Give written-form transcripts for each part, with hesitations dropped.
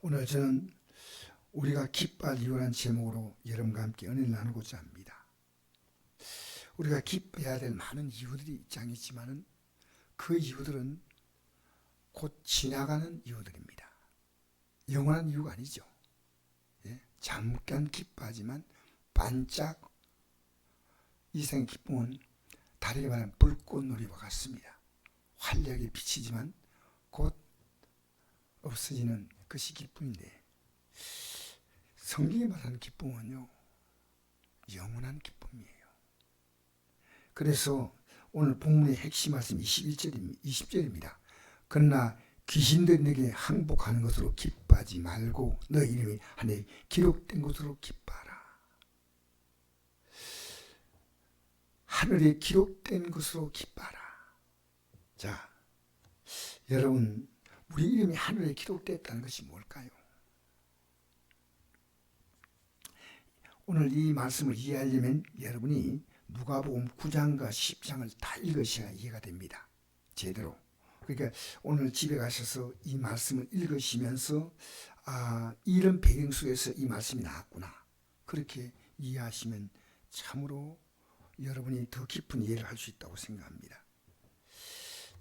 오늘 저는 우리가 기뻐할 이유라는 제목으로 여러분과 함께 은혜를 나누고자 합니다. 우리가 기뻐해야 될 많은 이유들이 있지만은 그 이유들은 곧 지나가는 이유들입니다. 영원한 이유가 아니죠. 잠깐 기뻐하지만 반짝 이생의 기쁨은 다르게 말하면 불꽃놀이와 같습니다. 활력이 비치지만 곧 없어지는 것이 기쁨인데, 성경이 말하는 기쁨은요, 영원한 기쁨이에요. 그래서 오늘 본문의 핵심 말씀 20절입니다. 그러나 귀신들이 내게 항복하는 것으로 기뻐하지 말고 너 이름이 하늘에 기록된 것으로 기뻐하라. 하늘에 기록된 것으로 기뻐하라. 자, 여러분, 우리 이름이 하늘에 기록됐다는 것이 뭘까요? 오늘 이 말씀을 이해하려면 여러분이 누가복음 9장과 10장을 다 읽으셔야 이해가 됩니다. 제대로. 그러니까 오늘 집에 가셔서 이 말씀을 읽으시면서 이런 배경 속에서 이 말씀이 나왔구나, 그렇게 이해하시면 참으로 여러분이 더 깊은 이해를 할 수 있다고 생각합니다.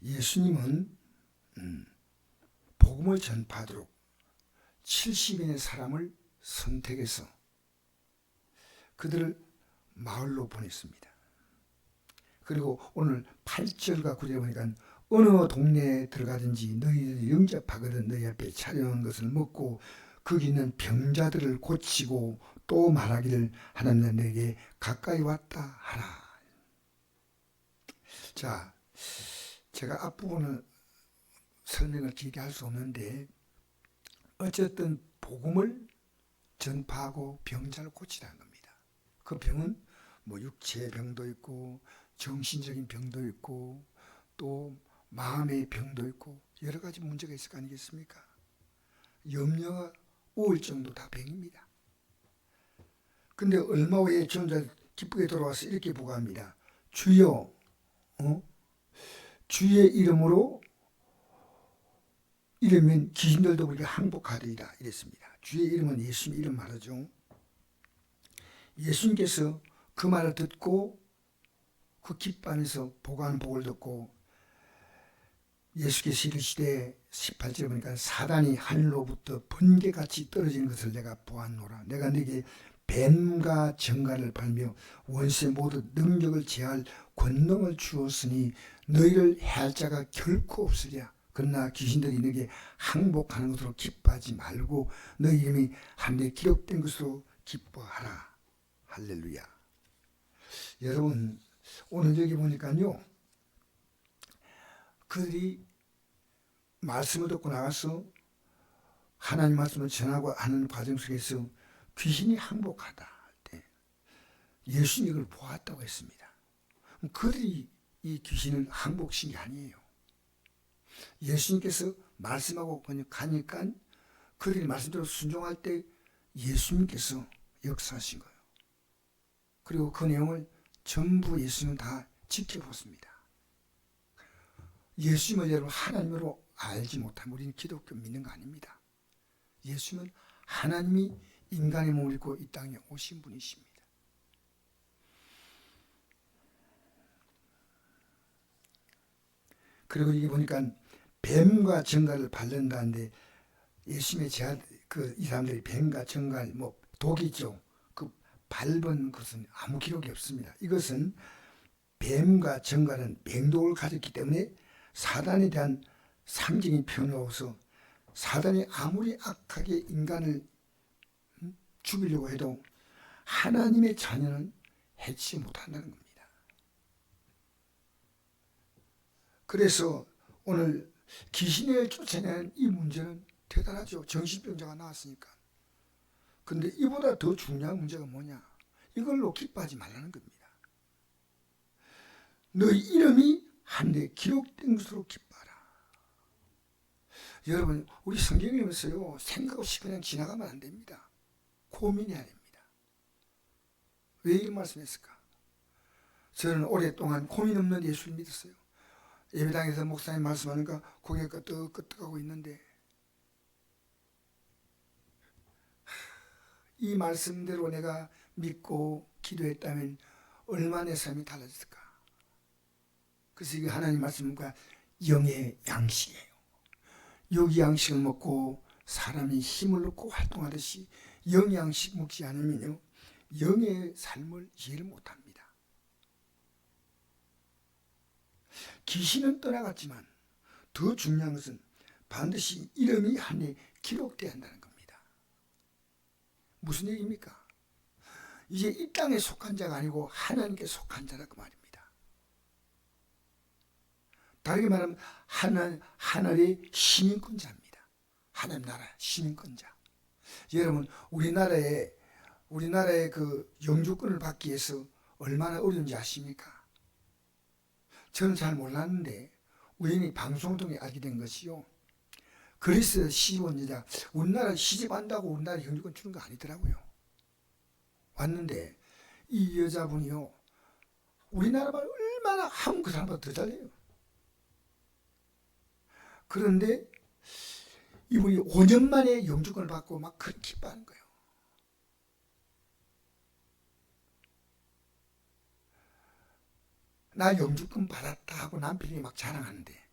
예수님은 복음을 전파하도록 70인의 사람을 선택해서 그들을 마을로 보냈습니다. 그리고 오늘 8절과 9절에 보니까 어느 동네에 들어가든지 너희들이 영접하거든 너희 앞에 차려놓은 것을 먹고 거기 있는 병자들을 고치고 또 말하기를 하나님 내게 가까이 왔다 하라. 자, 제가 앞부분을 설명을 길게 할 수 없는데 어쨌든 복음을 전파하고 병자를 고치라는 겁니다. 그 병은 뭐 육체의 병도 있고 정신적인 병도 있고 또 마음의 병도 있고 여러 가지 문제가 있을 거 아니겠습니까? 염려와 우울증도 다 병입니다. 근데 얼마 후에 저는 기쁘게 돌아와서 이렇게 보고합니다. 주여, 주의 이름으로 이러면 귀신들도 우리가 항복하리라 이랬습니다. 주의 이름은 예수님 이름 말하죠. 예수님께서 그 말을 듣고 그 기뻐하면서 보고하는 복을 듣고 예수께서 이르시되 18절에 보니까 사단이 하늘로부터 번개같이 떨어지는 것을 내가 보았노라. 내가 네게 뱀과 정갈을 발며 원수의 모든 능력을 제할 권능을 주었으니 너희를 해할 자가 결코 없으랴. 그러나 귀신들이 너에게 항복하는 것으로 기뻐하지 말고 너희 이름이 하늘에 기록된 것으로 기뻐하라. 할렐루야. 여러분, 오늘 여기 보니까요, 그들이 말씀을 듣고 나가서 하나님 말씀을 전하고 하는 과정 속에서 귀신이 항복하다 할 때 예수님이 이걸 보았다고 했습니다. 그들이 이 귀신을 항복신 게 아니에요. 예수님께서 말씀하고 가니까 그들이 말씀대로 순종할 때 예수님께서 역사하신 거예요. 그리고 그 내용을 전부 예수님은 다 지켜봤습니다. 예수님을 여러분 하나님으로 알지 못하면 우리는 기독교 믿는 거 아닙니다. 예수님은 하나님이 인간의 몸을 입고 이 땅에 오신 분이십니다. 그리고 이게 보니까 뱀과 정갈을 바른다는데 예수님의 이 사람들이 뱀과 정갈 뭐 독이죠. 그 밟은 것은 아무 기록이 없습니다. 이것은 뱀과 정갈은 맹독을 가졌기 때문에 사단에 대한 상징인 표현으로서 사단이 아무리 악하게 인간을 죽이려고 해도 하나님의 자녀는 해치지 못한다는 겁니다. 그래서 오늘 귀신을 쫓아내는 이 문제는 대단하죠. 정신병자가 나왔으니까. 근데 이보다 더 중요한 문제가 뭐냐? 이걸로 기뻐하지 말라는 겁니다. 너희 이름이 하늘에 기록된 것으로 기뻐하라. 여러분, 우리 성경에 보면서요, 생각 없이 그냥 지나가면 안 됩니다. 고민해야 됩니다. 왜 이런 말씀했을까? 저는 오랫동안 고민 없는 예수를 믿었어요. 예배당에서 목사님 말씀하니까 고개가 끄덕끄덕하고 있는데 이 말씀대로 내가 믿고 기도했다면 얼마나 내 삶이 달라졌을까. 그래서 이게 하나님 말씀과 영의 양식이에요. 육 양식을 먹고 사람이 힘을 얻고 활동하듯이 영 양식 먹지 않으면요, 영의 삶을 이해를 못합니다. 귀신은 떠나갔지만 더 중요한 것은 반드시 이름이 하늘에 기록되어야 한다는 겁니다. 무슨 얘기입니까? 이제 이 땅에 속한 자가 아니고 하나님께 속한 자라 그 말입니다. 다르게 말하면 하늘의 시민권자입니다. 하나님 나라 시민권자. 여러분, 우리나라의 그 영주권을 받기 위해서 얼마나 어려운지 아십니까? 저는 잘 몰랐는데 우연히 방송 통해 알게 된 것이요, 그리스 시온 여자, 우리나라 시집한다고 우리나라 영주권 주는 거 아니더라고요. 왔는데 이 여자분이요, 우리나라 말 얼마나 한국 사람보다 더 잘해요. 그런데 이분이 5년 만에 영주권을 받고 막 그렇게 기뻐하는 거예요. 나 영주권 받았다 하고 남편이 막 자랑하는데,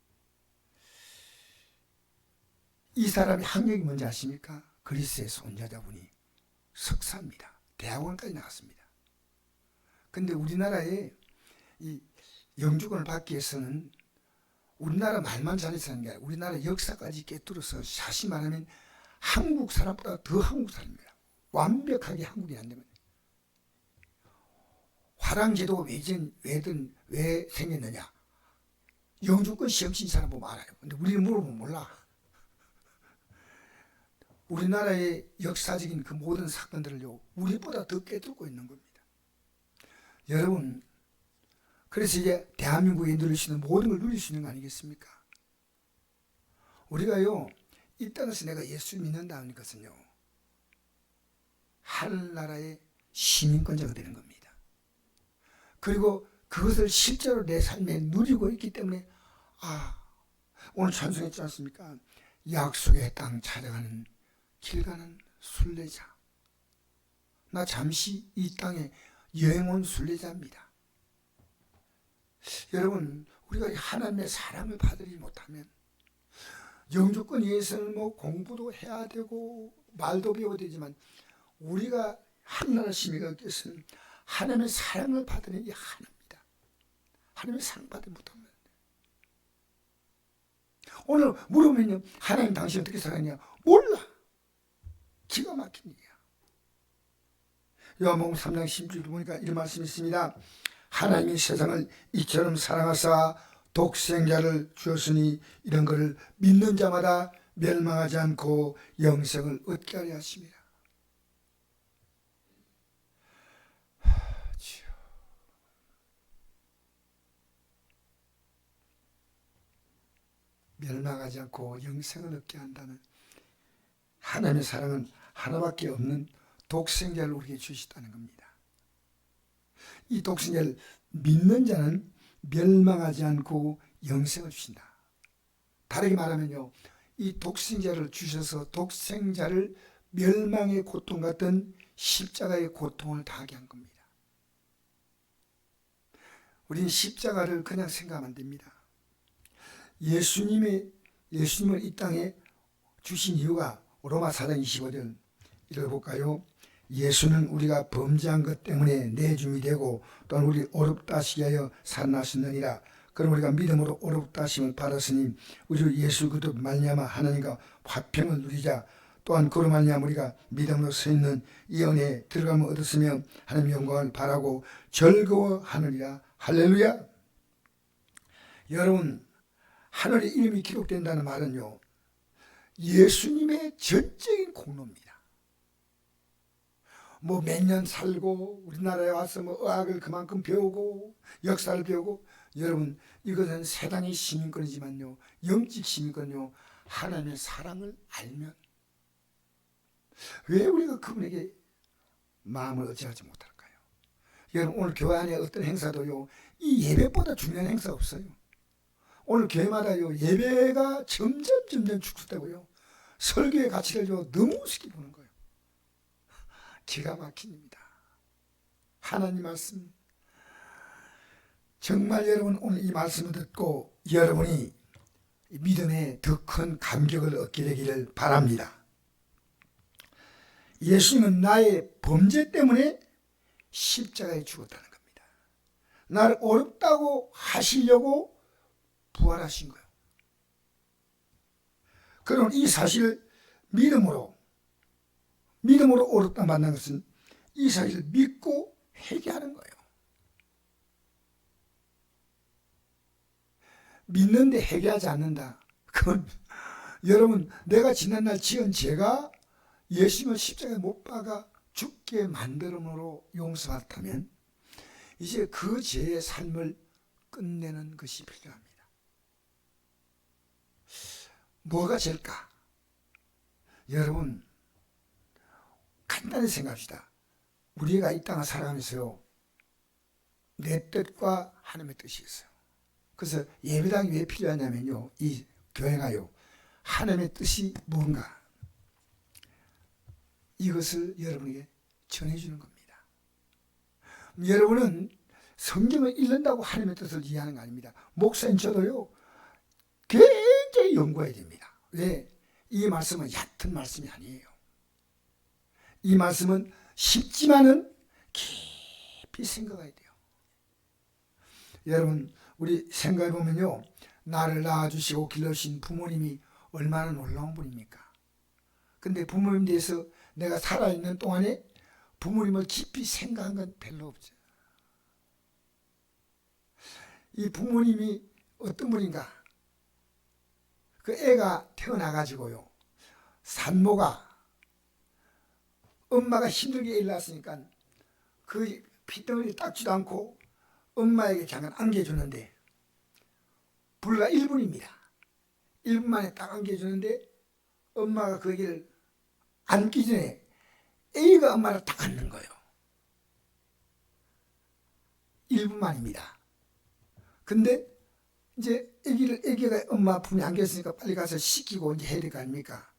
이 사람의 학력이 뭔지 아십니까? 그리스에서 온 여자분이 석사입니다. 대학원까지 나왔습니다. 근데 우리나라에 이 영주권을 받기 위해서는 우리나라 말만 잘해서 하는 게 아니라 우리나라 역사까지 깨뚫어서 사실 말하면 한국 사람보다 더 한국 사람입니다. 완벽하게 한국이 안 되면. 화랑제도가 왜 생겼느냐? 영주권 시험 친 사람 보면 알아요. 근데 우리는 물어보면 몰라. 우리나라의 역사적인 그 모든 사건들을요, 우리보다 더 깨뚫고 있는 겁니다. 여러분, 그래서 이제 대한민국에 누릴 수 있는 모든 걸 누릴 수 있는 거 아니겠습니까? 우리가요, 이 땅에서 내가 예수 믿는다는 것은요, 하늘나라의 시민권자가 되는 겁니다. 그리고 그것을 실제로 내 삶에 누리고 있기 때문에, 오늘 찬송했지 않습니까? 약속의 땅 찾아가는 길 가는 순례자. 나 잠시 이 땅에 여행 온 순례자입니다. 여러분, 우리가 하나님의 사랑을 받으지 못하면 영주권 위해서는 뭐 공부도 해야 되고 말도 배워야 되지만, 우리가 하나님 시민이 얻기 위해서는 하나님의 사랑을 받으는 게 하나입니다. 하나님의 사랑 받지 못하면. 오늘 물으면요, 하나님 당신 어떻게 사랑했냐? 몰라. 기가 막힌 일이야. 요한복음 3장 16절 보니까 이런 말씀이 있습니다. 하나님이 세상을 이처럼 사랑하사 독생자를 주었으니 이런 것을 믿는 자마다 멸망하지 않고 영생을 얻게 하려 하십니다. 멸망하지 않고 영생을 얻게 한다는 하나님의 사랑은 하나밖에 없는 독생자를 우리에게 주시다는 겁니다. 이 독생자를 믿는 자는 멸망하지 않고 영생을 주신다. 다르게 말하면요, 이 독생자를 주셔서 독생자를 멸망의 고통 같은 십자가의 고통을 당하게 한 겁니다. 우리는 십자가를 그냥 생각하면 안 됩니다. 예수님을 이 땅에 주신 이유가 로마 4장 25절 읽어볼까요? 예수는 우리가 범죄한 것 때문에 내줌이 되고 또한 우리 어렵다 하시게 하여 살아나셨느니라. 그럼 우리가 믿음으로 어렵다 하심을 받았으니 우리 예수 그리스도 말미암아 하나님과 화평을 누리자. 또한 그로 말미암아 우리가 믿음으로 서 있는 이 은혜에 들어감을 얻었으며 하나님의 영광을 바라고 즐거워하느니라. 할렐루야. 여러분, 하늘의 이름이 기록된다는 말은요, 예수님의 전적인 공로입니다. 뭐 몇 년 살고 우리나라에 와서 뭐 의학을 그만큼 배우고 역사를 배우고, 여러분, 이것은 세상의 시민권이지만요, 영적 시민권요, 하나님의 사랑을 알면 왜 우리가 그분에게 마음을 어찌하지 못할까요? 여러분, 오늘 교회 안에 어떤 행사도요, 이 예배보다 중요한 행사 없어요. 오늘 교회마다요, 예배가 점점 축소되고요, 설교의 가치를 너무 우습게 보는 거예요. 기가 막힙니다. 하나님 말씀, 정말 여러분 오늘 이 말씀을 듣고 여러분이 믿음에 더 큰 감격을 얻게 되기를 바랍니다. 예수님은 나의 범죄 때문에 십자가에 죽었다는 겁니다. 나를 어렵다고 하시려고 부활하신 거예요. 그럼 이 사실을 믿음으로 어렵다 만난 것은 이 사실을 믿고 회개하는 거예요. 믿는데 회개하지 않는다. 그건 여러분, 내가 지난날 지은 죄가 예수님을 십자가에 못 박아 죽게 만들음으로 용서받다면 이제 그 죄의 삶을 끝내는 것이 필요합니다. 뭐가 죄일까? 여러분, 간단히 생각합시다. 우리가 이 땅을 살아가면서요, 내 뜻과 하나님의 뜻이 있어요. 그래서 예배당이 왜 필요하냐면요, 이 교회가요, 하나님의 뜻이 뭔가 이것을 여러분에게 전해주는 겁니다. 여러분은 성경을 읽는다고 하나님의 뜻을 이해하는 거 아닙니다. 목사님 저도요, 굉장히 연구해야 됩니다. 왜? 이 말씀은 얕은 말씀이 아니에요. 이 말씀은 쉽지만은 깊이 생각해야 돼요. 여러분, 우리 생각해 보면요, 나를 낳아주시고 길러주신 부모님이 얼마나 놀라운 분입니까? 근데 부모님에 대해서 내가 살아있는 동안에 부모님을 깊이 생각한 건 별로 없죠. 이 부모님이 어떤 분인가? 그 애가 태어나가지고요, 산모가 엄마가 힘들게 일났으니까 그 핏덩어리 닦지도 않고 엄마에게 잠깐 안겨주는데, 불과 1분입니다. 1분 만에 딱 안겨주는데 엄마가 거기를 앉기 전에 A가 엄마를 딱 앉는 거예요. 1분 만입니다. 근데 이제 애기가 엄마 품에 안겼으니까 빨리 가서 씻기고 이제 해야 될 거 아닙니까?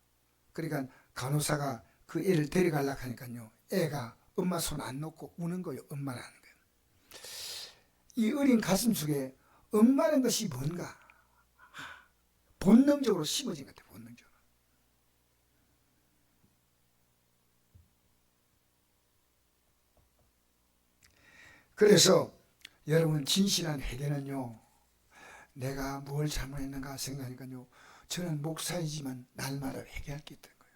그러니까 간호사가 그 애를 데려가려고 하니까요, 애가 엄마 손 안 놓고 우는 거예요. 엄마라는 거예요. 이 어린 가슴 속에 엄마라는 것이 뭔가 본능적으로 심어진 것 같아요. 본능적으로. 그래서 여러분, 진실한 회개는요, 내가 뭘 잘못했는가 생각하니까요, 저는 목사이지만 날마다 회개할 게 있다는 거예요.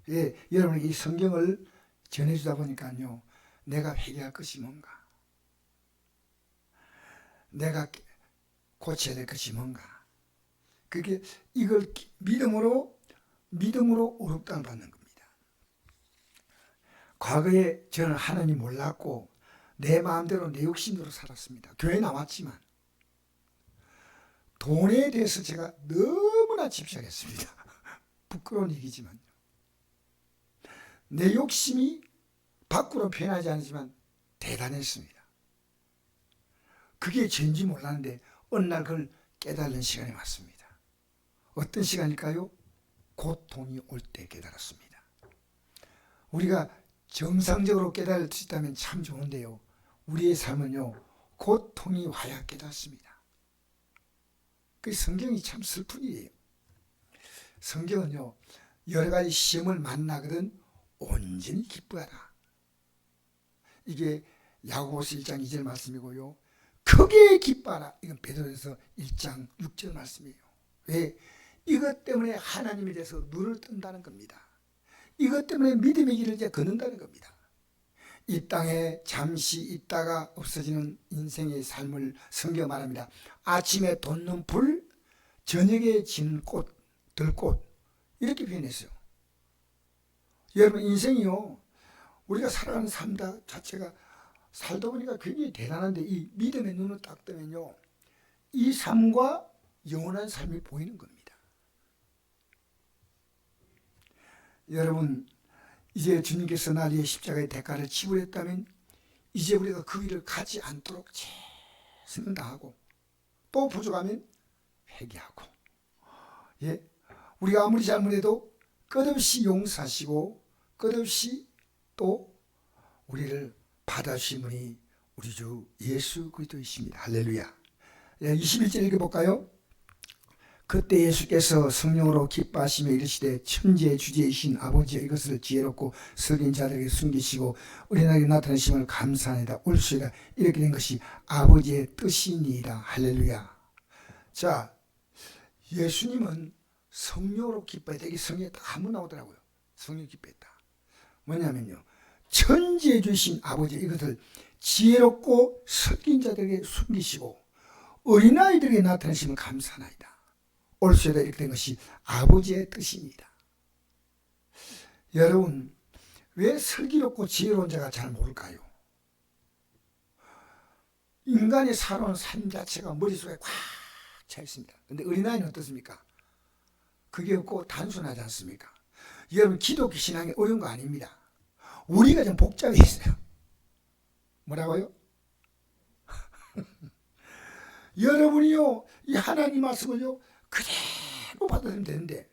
예, 여러분에게 이 성경을 전해주다 보니까요, 내가 회개할 것이 뭔가, 내가 고쳐야 될 것이 뭔가, 그게 이걸 믿음으로 어렵다는 받는 겁니다. 과거에 저는 하나님 몰랐고 내 마음대로 내 욕심대로 살았습니다. 교회 나왔지만 돈에 대해서 제가 너무나 집착했습니다. 부끄러운 얘기지만요. 내 욕심이 밖으로 표현하지 않지만 대단했습니다. 그게 죄인지 몰랐는데 어느 날 그걸 깨달는 시간이 왔습니다. 어떤 시간일까요? 고통이 올 때 깨달았습니다. 우리가 정상적으로 깨달을 수 있다면 참 좋은데요, 우리의 삶은요, 고통이 와야 깨닫습니다. 그 성경이 참 슬픈 일이에요. 성경은요, 여러 가지 시험을 만나거든 온전히 기뻐하라. 이게 야고보서 1장 2절 말씀이고요, 크게 기뻐하라. 이건 베드로전서 1장 6절 말씀이에요. 왜? 이것 때문에 하나님에 대해서 눈을 뜬다는 겁니다. 이것 때문에 믿음의 길을 이제 걷는다는 겁니다. 이 땅에 잠시 있다가 없어지는 인생의 삶을 성경 말합니다. 아침에 돋는 불, 저녁에 지는 꽃, 들꽃, 이렇게 표현했어요. 여러분, 인생이요, 우리가 살아가는 삶 자체가 살다 보니까 굉장히 대단한데, 이 믿음의 눈을 딱 뜨면요, 이 삶과 영원한 삶이 보이는 겁니다. 여러분, 이제 주님께서 나의 십자가의 대가를 지불했다면 이제 우리가 그 길을 가지 않도록 최선을 다하고, 또 부족하면 회개하고, 예, 우리가 아무리 잘못해도 끝없이 용서하시고 끝없이 또 우리를 받아주신 분이 우리 주 예수 그리스도이십니다. 할렐루야. 21절 읽어볼까요? 그때 예수께서 성령으로 기뻐하시며 이르시되 천지의 주제이신 아버지여 이것을 지혜롭고 설린 자들에게 숨기시고 우리나라에 나타내심을 감사합니다. 올수이다. 이렇게 된 것이 아버지의 뜻이니이다. 할렐루야. 자, 예수님은 성령으로 기뻐했다. 이게 성경에 딱 한번 나오더라고요. 성령 기뻐했다. 뭐냐면요, 천지에 주신 아버지 이것을 지혜롭고 설린 자들에게 숨기시고 어린아이들에게 나타내시면 감사하나이다. 올수에다 이렇게 된 것이 아버지의 뜻입니다. 여러분, 왜 슬기롭고 지혜로운 자가 잘 모를까요? 인간이 살아온 삶 자체가 머릿속에 꽉 차 있습니다. 근데 어린아이는 어떻습니까? 그게 없고 단순하지 않습니까? 여러분, 기독교 신앙이 어려운 거 아닙니다. 우리가 좀 복잡해 있어요. 뭐라고요? 여러분이요, 이 하나님 말씀을요, 그대로 받아들이면 되는데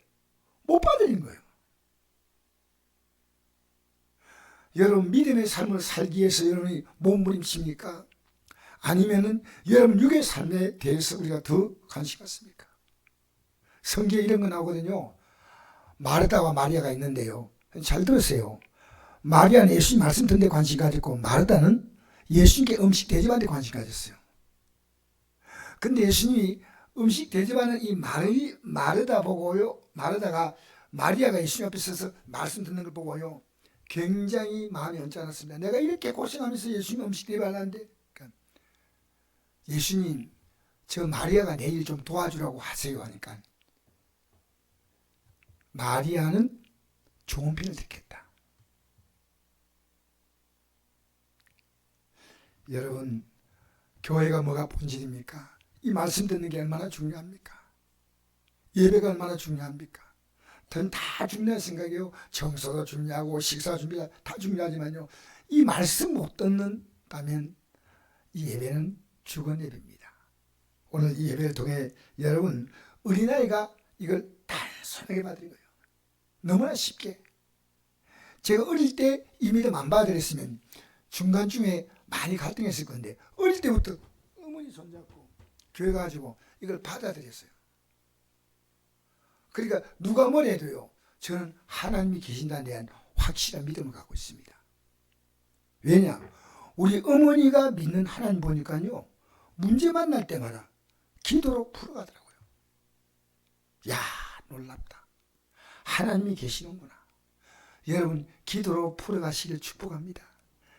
못 받아들인 거예요. 여러분, 믿음의 삶을 살기 위해서 여러분이 몸부림칩니까? 아니면은 여러분 육의 삶에 대해서 우리가 더 관심 갖습니까? 성경에 이런 거 나오거든요. 마르다와 마리아가 있는데요. 잘 들으세요. 마리아는 예수님 말씀 듣는 데 관심 가졌고 마르다는 예수님께 음식 대접하는 데 관심 가졌어요. 근데 예수님이 음식 대접하는 이 마르다 보고요, 마르다가 마리아가 예수님 앞에 서서 말씀 듣는 걸 보고요, 굉장히 마음이 언짢았습니다. 내가 이렇게 고생하면서 예수님 음식 대접하려는데, 그러니까 예수님, 저 마리아가 내일 좀 도와주라고 하세요 하니까 마리아는 좋은 편을 택했다. 여러분, 교회가 뭐가 본질입니까? 이 말씀 듣는 게 얼마나 중요합니까? 예배가 얼마나 중요합니까? 전 다 중요한 생각이에요. 청소도 중요하고 식사 준비 다 중요하지만요, 이 말씀 못 듣는다면 이 예배는 죽은 예배입니다. 오늘 이 예배를 통해 여러분, 어린아이가 이걸 단순하게 받은 거예요. 너무나 쉽게. 제가 어릴 때 이 믿음 안 받아들였으면 중간중에 많이 갈등했을 건데, 어릴 때부터 어머니 손잡고 교회 가지고 이걸 받아들였어요. 그러니까 누가 뭐라 해도요, 저는 하나님이 계신다는 데한 확실한 믿음을 갖고 있습니다. 왜냐? 우리 어머니가 믿는 하나님 보니까요, 문제 만날 때마다 기도로 풀어가더라고요. 야, 놀랍다. 하나님이 계시는구나. 여러분, 기도로 풀어가시길 축복합니다.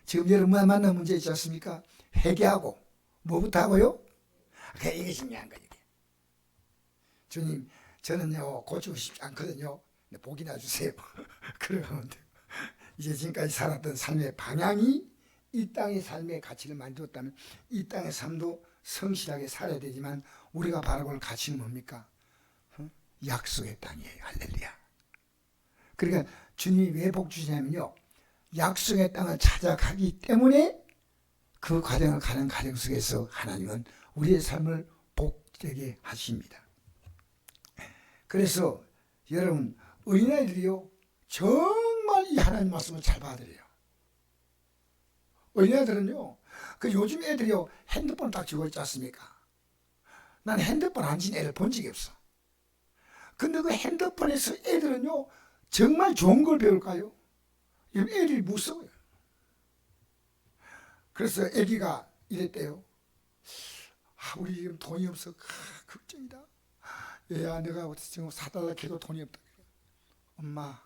지금 여러분 만난 문제 있지 않습니까? 회개하고 뭐부터 하고요? 이게 중요한 거예요. 주님, 저는요 고치고 싶지 않거든요. 복이나 주세요. 그러면 돼요. 이제 지금까지 살았던 삶의 방향이 이 땅의 삶의 가치를 많이 줬다면 이 땅의 삶도 성실하게 살아야 되지만 우리가 바라볼 가치는 뭡니까? 약속의 땅이에요. 할렐루야. 그러니까 주님이 왜 복 주시냐면요, 약속의 땅을 찾아가기 때문에 그 과정을 가는 과정 속에서 하나님은 우리의 삶을 복되게 하십니다. 그래서 여러분, 어린아이들이요, 정말 이 하나님 말씀을 잘 받아들여요. 어린아이들은요, 그 요즘 애들이요, 핸드폰을 딱 쥐고 있지 않습니까? 난 핸드폰 안 쥔 애를 본 적이 없어. 근데 그 핸드폰에서 애들은요, 정말 좋은 걸 배울까요? 애들이 무서워요. 그래서 애기가 이랬대요. 우리 지금 돈이 없어. 걱정이다. 얘야, 내가 지금 사달라 해도 돈이 없다. 엄마,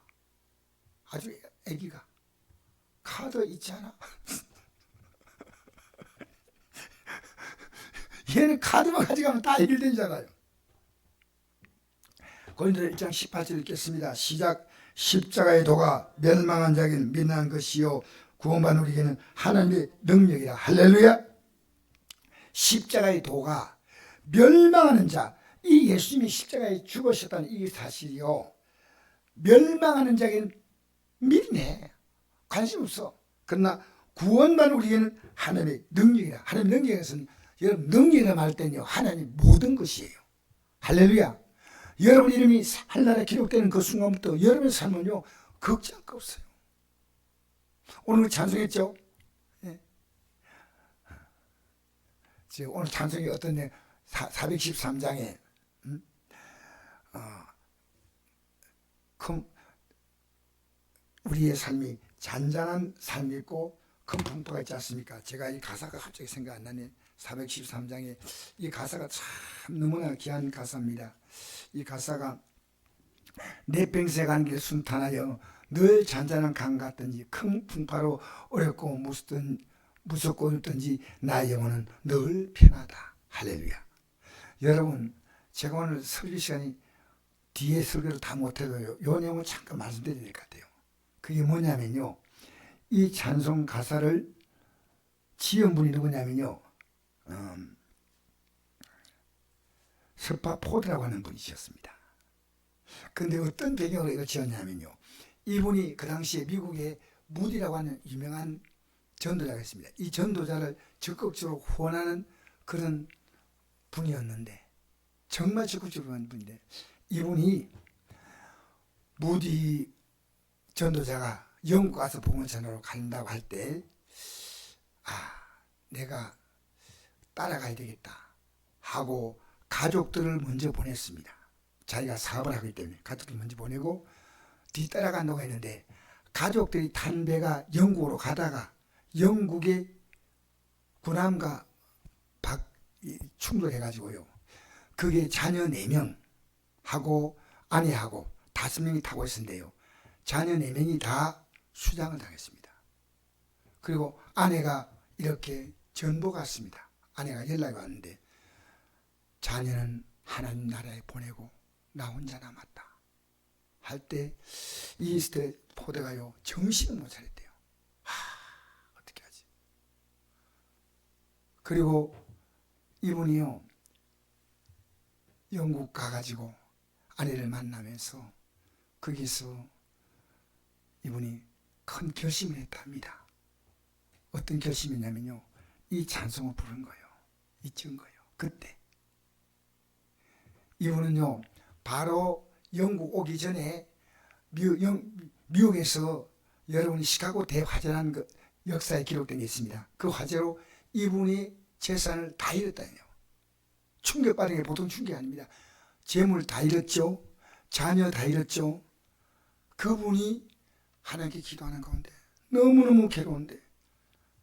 아주 애기가 카드 있지 않아? 얘는 카드만 가져가면 다 해결되잖아요. 고린도서 1장 18절 읽겠습니다. 시작. 십자가의 도가 멸망한 자에게는 미련한 것이요 구원받는 우리에게는 하나님의 능력이라. 할렐루야. 십자가의 도가 멸망하는 자, 이 예수님이 십자가에 죽으셨다는 이 사실이요, 멸망하는 자에게는 미련해, 관심 없어. 그러나 구원받는 우리에게는 하나님의 능력이라. 하나님의 능력에서는 여러분, 능력이라 말 때는요, 하나님 모든 것이에요. 할렐루야. 여러분 이름이 하늘나라에 기록되는 그 순간부터 여러분의 삶은요, 걱정할 거 없어요. 오늘 찬송했죠? 예. 지금 오늘 찬송이 어떤데 413장에 우리의 삶이 잔잔한 삶이 있고 큰 풍파가 있지 않습니까? 제가 이 가사가 갑자기 생각 안 나네. 413장에 이 가사가 참 너무나 귀한 가사입니다. 이 가사가 내 평생 가는 길 순탄하여 늘 잔잔한 강 같든지 큰 풍파로 어렵고 무섭고 어렵든지 나의 영혼은 늘 편하다. 할렐루야. 여러분, 제가 오늘 설교 시간이 뒤에 설교를 다 못해도요, 요 내용을 잠깐 말씀드려야 될 것 같아요. 그게 뭐냐면요, 이 찬송 가사를 지은 분이 누구냐면요, 서파포드라고 하는 분이셨습니다. 근데 어떤 배경으로 이걸 지었냐면요, 이분이 그 당시에 미국의 무디라고 하는 유명한 전도자가 있습니다. 이 전도자를 적극적으로 후원하는 그런 분이었는데, 정말 적극적으로 하는 분인데, 이분이 무디 전도자가 영국 가서 복음을 전하러 간다고 할 때, 내가 따라가야 되겠다 하고 가족들을 먼저 보냈습니다. 자기가 사업을 하기 때문에 가족들 먼저 보내고 뒤따라간다고 했는데, 가족들이 탄 배가 영국으로 가다가 영국의 군함과 충돌해가지고요, 그게 자녀 4명하고 아내하고 5명이 타고 있었는데요, 자녀 4명이 다 수장을 당했습니다. 그리고 아내가 이렇게 전보가 왔습니다. 아내가 연락이 왔는데, 자녀는 하나님 나라에 보내고 나 혼자 남았다 할 때 이 포드가요, 정신을 못 차렸대요. 어떻게 하지? 그리고 이분이요, 영국 가가지고 아내를 만나면서 거기서 이분이 큰 결심을 했답니다. 어떤 결심이냐면요, 이 찬송을 부른 거예요. 이 찍은 거예요. 그때 이분은요, 바로 영국 오기 전에 미국에서 여러분이 시카고 대화재라는 그 역사에 기록된 게 있습니다. 그 화재로 이분이 재산을 다 잃었다네요. 충격받은 게 보통 충격이 아닙니다. 재물 다 잃었죠. 자녀 다 잃었죠. 그분이 하나님께 기도하는 가운데 너무너무 괴로운데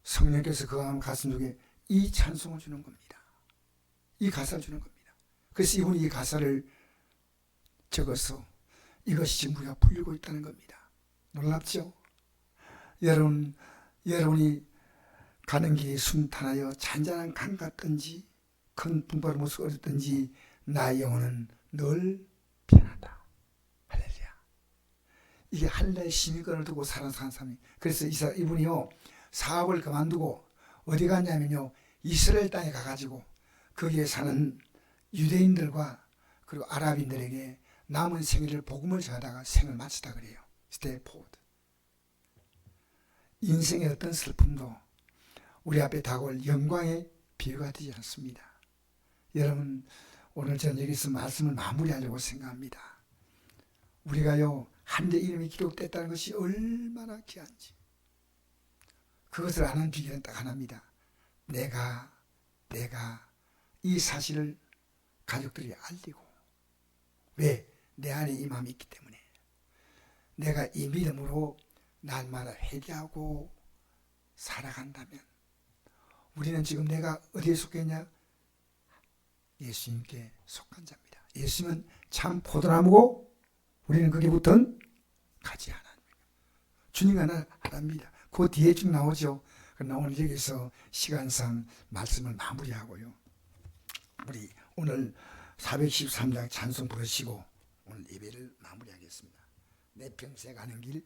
성령께서 그 가슴 속에 이 찬송을 주는 겁니다. 이 가사를 주는 겁니다. 그래서 이분이 이 가사를 적어서 이것이 지금 우리가 풀리고 있다는 겁니다. 놀랍죠? 여러분이 가는 길이 순탄하여 잔잔한 강 같든지 큰 풍파를 무섭고 어렵든지 나의 영혼은 늘 편하다. 할렐루야. 이게 할례 시민권을 두고 사는 사람이, 그래서 이분이요, 사업을 그만두고 어디 갔냐면요, 이스라엘 땅에 가가지고 거기에 사는 유대인들과 그리고 아랍인들에게 남은 생애를 복음을 전하다가 생을 마치다 그래요. 스테이포드. 인생의 어떤 슬픔도 우리 앞에 다가올 영광의 비유가 되지 않습니다. 여러분, 오늘 저는 여기서 말씀을 마무리하려고 생각합니다. 우리가요, 하늘에 이름이 기록됐다는 것이 얼마나 귀한지, 그것을 아는 비결은 딱 하나입니다. 내가 이 사실을 가족들이 알리고, 왜? 내 안에 이 마음이 있기 때문에. 내가 이 믿음으로 날마다 회개하고 살아간다면, 우리는 지금 내가 어디에 속했냐? 예수님께 속한 자입니다. 예수님은 참 포도나무고 우리는 거기에 붙은 가지 하나. 주님과 하나입니다. 그 뒤에 쭉 나오죠. 그러나 오늘 여기서 시간상 말씀을 마무리하고요, 우리 오늘 413장 찬송 부르시고 오늘 예배를 마무리하겠습니다. 내 평생 가는 길